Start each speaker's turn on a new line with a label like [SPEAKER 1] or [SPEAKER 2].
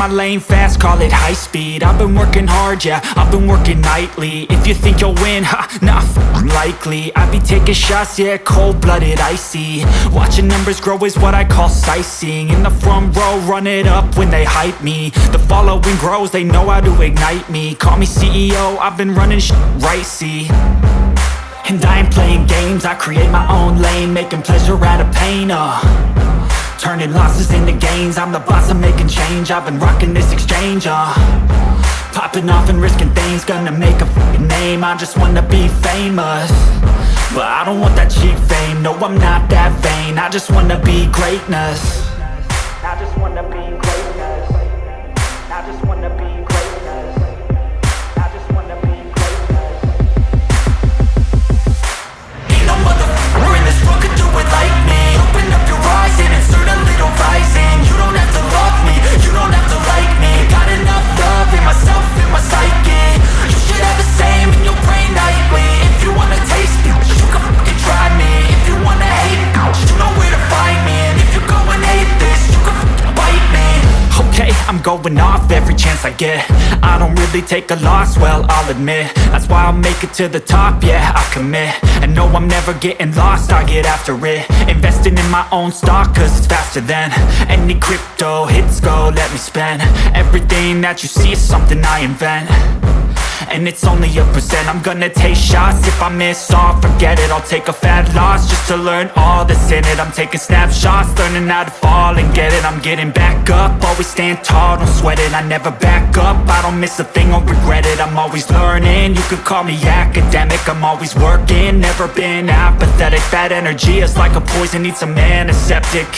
[SPEAKER 1] my lane fast, call it high speed. I've been working hard, yeah, I've been working nightly. If you think you'll win, ha, not likely. I be taking shots, yeah, cold-blooded, icy. Watching numbers grow is what I call sightseeing. In the front row, run it up when they hype me. The following grows, they know how to ignite me. Call me CEO, I've been running shit right, see. And I ain't playing games, I create my own lane, making pleasure out of pain, turning losses into gains. I'm the boss, I'm making change. I've been rocking this exchange, popping off and risking things. Gonna make a f***ing name. I just wanna be famous, but I don't want that cheap fame. No, I'm not that vain. I just wanna be greatness. I just wanna be greatness. I just wanna be greatness. I just wanna be greatness. Ain't no motherfucker in this world could do it like me. Open up your eyes and insert a little rising. You don't have to love me, you don't have to like me. Got enough love in myself, in my psyche. You should have the same in your brain nightly. If you wanna taste me, you can fucking try me. If you wanna hate me, you know where to find me. And if you go and hate this, you can fucking bite me. Okay, I'm going off every chance I get. I don't really take a loss, well, I'll admit. That's why I'll make it to the top, yeah, I commit. And no, I'm never getting lost, I get after it. Investing in my own stock, cause it's faster than any crypto hits go, let me spend. Everything that you see is something I invent, and it's only a percent. I'm gonna take shots, if I miss all, forget it. I'll take a fat loss just to learn all that's in it. I'm taking snapshots, learning how to fall and get it. I'm getting back up, always stand tall, don't sweat it. I never back up, I don't miss a thing or regret it. I'm always learning, you could call me academic. I'm always working, never been apathetic. That energy is like a poison, needs some antiseptic.